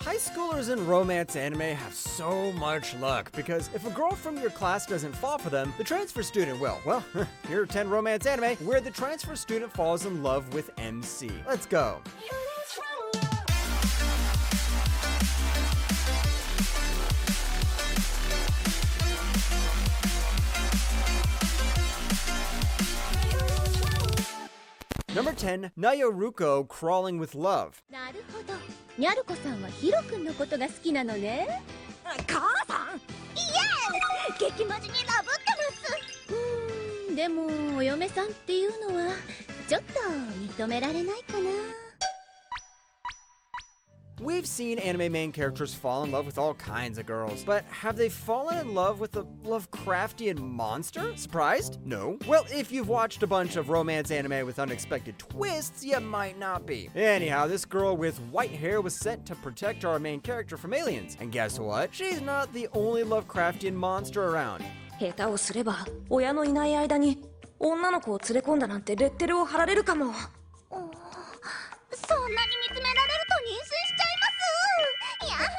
High schoolers in romance anime have so much luck because if a girl from your class doesn't fall for them, the transfer student will. Well, here are 10 romance anime where the transfer student falls in love with MC. Let's go. Number 10, Nayoruko Crawling with Love. なるほど。にゃるこさんはヒロ君のことが好きなのね。母さん、イエーイ、激マジにラブってます。でもお嫁さんっていうのはちょっと認められないかな。We've seen anime main characters fall in love with all kinds of girls, but have they fallen in love with a Lovecraftian monster? Surprised? No. Well, if you've watched a bunch of romance anime with unexpected twists, you might not be. Anyhow, this girl with white hair was sent to protect our main character from aliens. And guess what? She's not the only Lovecraftian monster around. 下手をすれば親のいない間に女の子を連れ込んだなんてレッテルを貼られるかも。そんなに見つめられると妊娠しちゃいます。やん。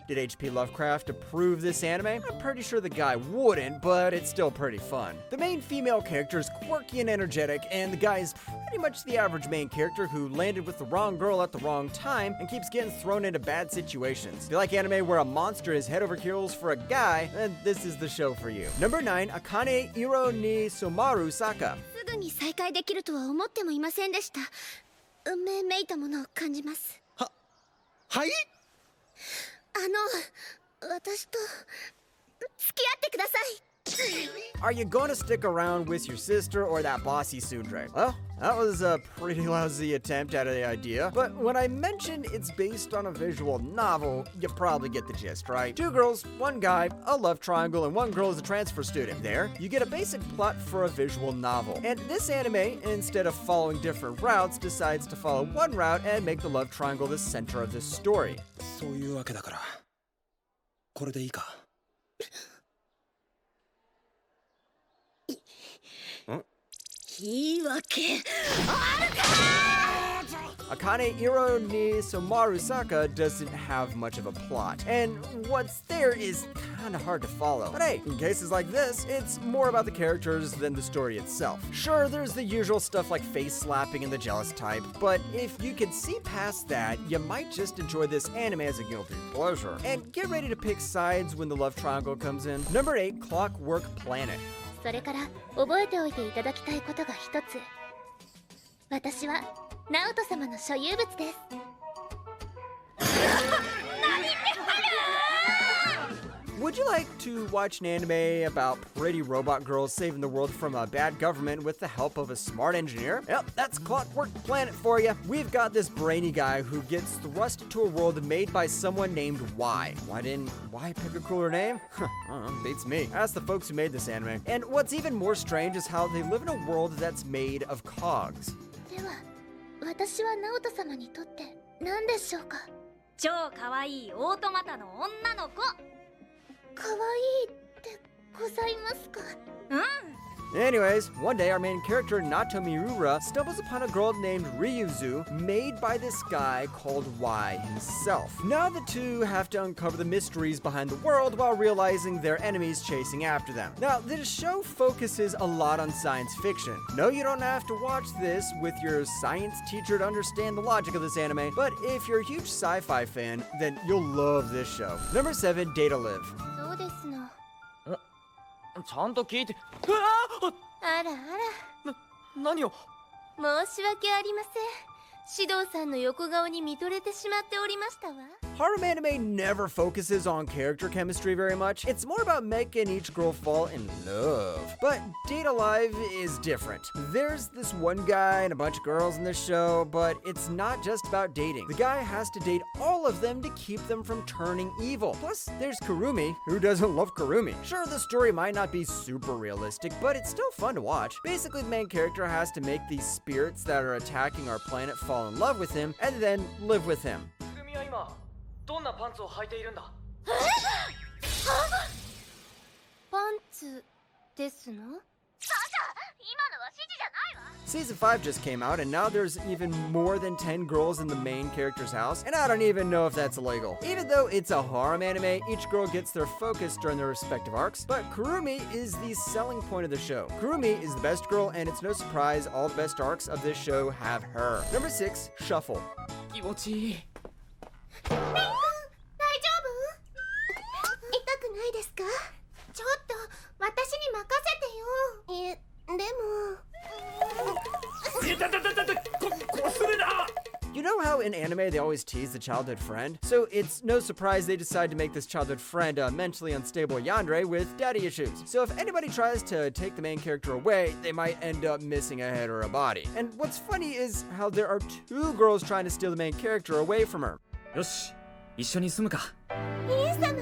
Did H.P. Lovecraft approve this anime? I'm pretty sure the guy wouldn't, but it's still pretty fun. The main female character is quirky and energetic, and the guy is pretty much the average main character who landed with the wrong girl at the wrong time and keeps getting thrown into bad situations. If you like anime where a monster is head over heels for a guy, then this is the show for you. Number 9, Akane Iro ni Somaru Saka. すぐに再会できるとは思ってもいませんでした。運命めいたものを感じます。はい？私と付き合ってください。Are you gonna stick around with your sister or that bossy tsundere? Well, that was a pretty lousy attempt at an idea, but when I mentioned it's based on a visual novel, you probably get the gist, right? 2 girls, 1 guy, a love triangle, and 1 girl is a transfer student. There, you get a basic plot for a visual novel. And this anime, instead of following different routes, decides to follow 1 route and make the love triangle the center of the story. そういうわけだから、これでいいか。言い訳あるか。 Akane Iro ni Somaru Saka doesn't have much of a plot, and what's there is kinda hard to follow. But hey, in cases like this, it's more about the characters than the story itself. Sure, there's the usual stuff like face slapping and the jealous type, but if you can see past that, you might just enjoy this anime as a guilty pleasure. And get ready to pick sides when the love triangle comes in. Number 8, Clockwork Planet. それから覚えておいていただきたいことが一つ。私はナオト様の所有物です。Would you like to watch an anime about pretty robot girls saving the world from a bad government with the help of a smart engineer? Yep, that's Clockwork Planet for you. We've got this brainy guy who gets thrust into a world made by someone named Y. Why pick a cooler name? Beats me. Ask the folks who made this anime. And what's even more strange is how they live in a world that's made of cogs. では、私はナオト様にとって何でしょうか。超可愛いオートマタの女の子。可愛いってございますか。Anyways, one day our main character Natomiura stumbles upon a girl named Ryuzu made by this guy called Y himself. Now the two have to uncover the mysteries behind the world while realizing their enemies chasing after them. Now, this show focuses a lot on science fiction. No, you don't have to watch this with your science teacher to understand the logic of this anime, but if you're a huge sci-fi fan, then you'll love this show. Number 7, Data Live. そうですの。ちゃんと聞いて。あらあら。何を。申し訳ありません。指導さんの横顔に見とれてしまっておりましたわ。Harem anime never focuses on character chemistry very much. It's more about making each girl fall in love. But Date Alive is different. There's this one guy and a bunch of girls in this show, but it's not just about dating. The guy has to date all of them to keep them from turning evil. Plus, there's Kurumi. Who doesn't love Kurumi? Sure, the story might not be super realistic, but it's still fun to watch. Basically, the main character has to make these spirits that are attacking our planet fall in love with him and then live with him. 君は今どんなパンツを履いているんだ。パンツですの？ Season 5 just came out, and now there's even more than 10 girls in the main character's house, and I don't even know if that's illegal. Even though it's a harem anime, each girl gets their focus during their respective arcs, but Kurumi is the selling point of the show. Kurumi is the best girl, and it's no surprise all the best arcs of this show have her. Number 6, Shuffle. 気持ちいい。大丈夫？痛くないですか？ちょっと私に任せてよ。でも。こするな。 You know how in anime they always tease the childhood friend? So it's no surprise they decide to make this childhood friend a mentally unstable yandere with daddy issues. So if anybody tries to take the main character away, they might end up missing a head or a body. And what's funny is how there are 2 girls trying to steal the main character away from her. よし、一緒に住むか。イエス様。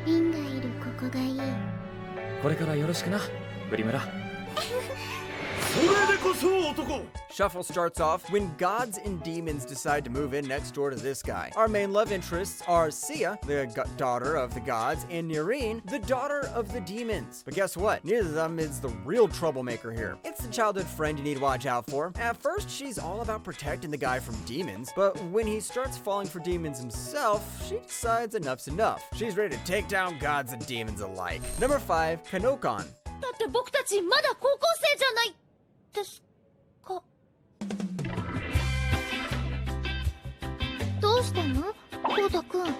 リンがいるここがいい。これからよろしくな、ブリムラ。それでこそ男。 Shuffle starts off when gods and demons decide to move in next door to this guy. Our main love interests are Sia, the daughter of the gods, and Nirine, the daughter of the demons. But guess what? Neither of them is the real troublemaker here. It's the childhood friend you need to watch out for. At first, she's all about protecting the guy from demons, but when he starts falling for demons himself, she decides enough's enough. She's ready to take down gods and demons alike. Number 5, Kanokan. だって僕たちまだ高校生じゃないですか。どうしたの？コウタくん。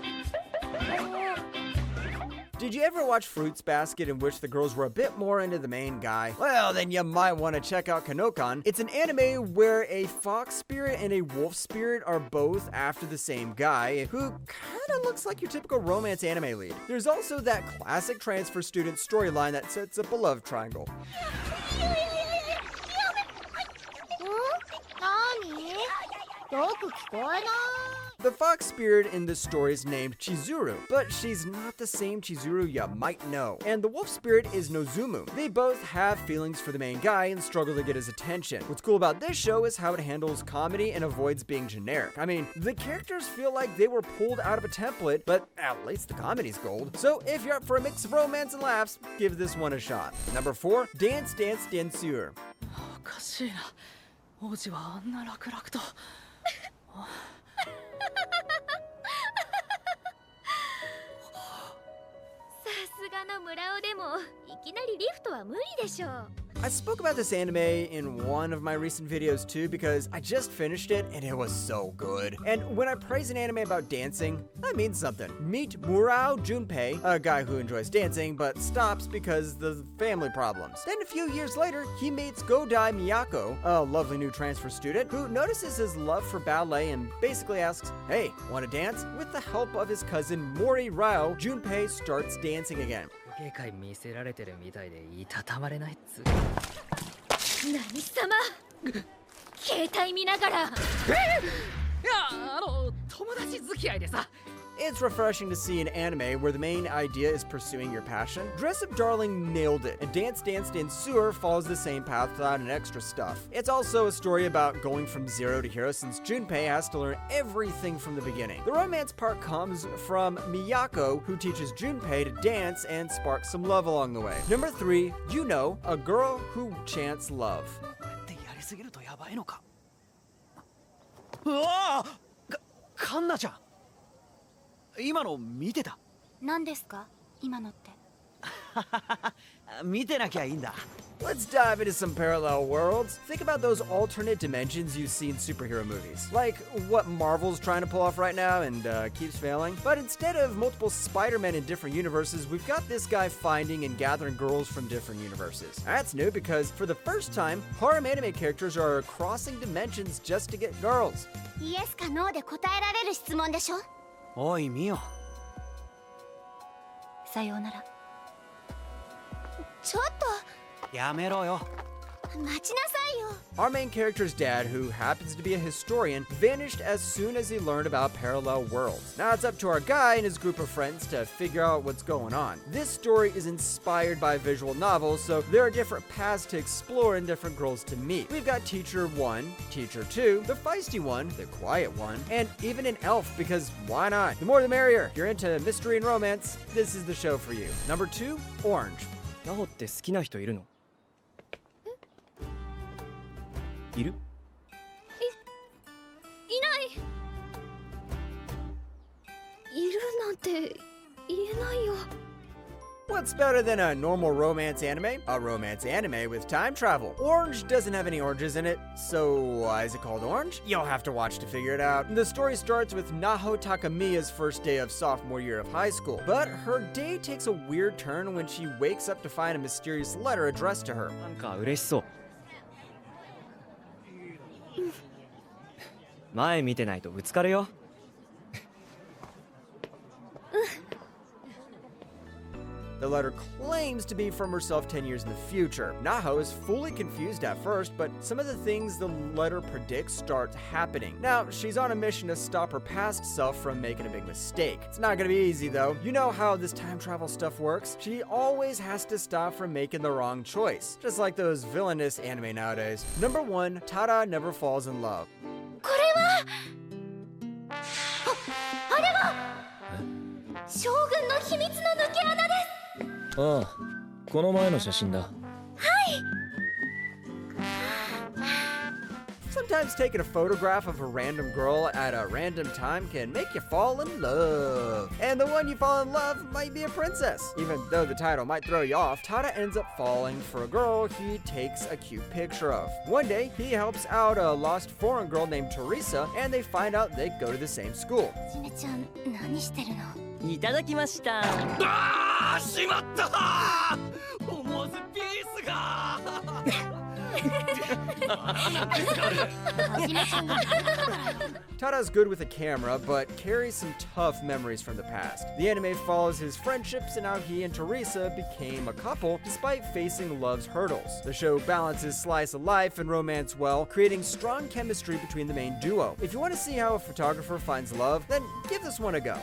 Did you ever watch Fruits Basket in which the girls were a bit more into the main guy? Well, then you might want to check out Kanokan. It's an anime where a fox spirit and a wolf spirit are both after the same guy, who kinda looks like your typical romance anime lead. There's also that classic transfer student storyline that sets up a love triangle. よく聞こえない。 The fox spirit in this story is named Chizuru, but she's not the same Chizuru you might know. And the wolf spirit is Nozumu. They both have feelings for the main guy and struggle to get his attention. What's cool about this show is how it handles comedy and avoids being generic. I mean, the characters feel like they were pulled out of a template, but at least the comedy's gold. So if you're up for a mix of romance and laughs, give this one a shot. Number 4, Dance Dance Danseur. おかしいな。王子はあんな楽々と。さすがの村尾でもいきなりリフトは無理でしょう。 I spoke about this anime in one of my recent videos too because I just finished it and it was so good. And when I praise an anime about dancing, that means something. Meet Murao Junpei, a guy who enjoys dancing but stops because of the family problems. Then a few years later, he meets Godai Miyako, a lovely new transfer student who notices his love for ballet and basically asks, "Hey, want to dance?" With the help of his cousin Mori Rao, Junpei starts dancing again. 芸会見せられてるみたいでいたたまれないっつう。何様携帯見ながら。いや友達付き合いでさ。 It's refreshing to see an anime where the main idea is pursuing your passion. Dress Up Darling nailed it, and Dance Dance Danseur follows the same path without an extra stuff. It's also a story about going from zero to hero since Junpei has to learn everything from the beginning. The romance part comes from Miyako, who teaches Junpei to dance and sparks some love along the way. Number 3, You Know, a girl who chants love. これってやりすぎるとやばいのか。うわあ、カンナちゃん。 今の見てた。何ですか今のって。見てなきゃいいんだ。 Let's dive into some parallel worlds. Think about those alternate dimensions you see in superhero movies. Like what Marvel's trying to pull off right now and keeps failing. But instead of multiple Spider-Men in different universes, we've got this guy finding and gathering girls from different universes. That's new because for the first time, harem anime characters are crossing dimensions just to get girls. イエスかノーで答えられる質問でしょ。 おいミオ。さようなら。ちょっと。やめろよ。待ちなさいよ。 Our main character's dad, who happens to be a historian, vanished as soon as he learned about parallel worlds. Now it's up to our guy and his group of friends to figure out what's going on. This story is inspired by visual novels, so there are different paths to explore and different girls to meet. We've got Teacher 1, Teacher 2, the feisty one, the quiet one, and even an elf, because why not? The more the merrier. If you're into mystery and romance, this is the show for you. Number 2, Orange. ヤホって好きな人いるの？ え？いる？いないいるなんて言えないよ。 What's better than a normal romance anime? A romance anime with time travel. Orange doesn't have any oranges in it, so why is it called Orange? You'll have to watch to figure it out. The story starts with Naho Takamiya's first day of sophomore year of high school, but her day takes a weird turn when she wakes up to find a mysterious letter addressed to her. なんか嬉しそう。前見てないとぶつかるよ。The letter claims to be from herself 10 years in the future. Naho is fully confused at first, but some of the things the letter predicts start happening. Now, she's on a mission to stop her past self from making a big mistake. It's not gonna be easy though. You know how this time travel stuff works? She always has to stop from making the wrong choice. Just like those villainous anime nowadays. Number 1, Tada never falls in love. これはあれは将軍の秘密の抜け穴です。ああ、この前の写真だ。Sometimes taking a photograph of a random girl at a random time can make you fall in love. And the one you fall in love might be a princess. Even though the title might throw you off, Tada ends up falling for a girl he takes a cute picture of. One day, he helps out a lost foreign girl named Teresa, and they find out they go to the same school. はじめちゃん、何してるの？いただきました。ああ、しまった思わずピースがなんですかあれ。はじめちゃんが Tada's good with a camera, but carries some tough memories from the past. The anime follows his friendships and how he and Teresa became a couple despite facing love's hurdles. The show balances slice of life and romance well, creating strong chemistry between the main duo. If you want to see how a photographer finds love, then give this one a go.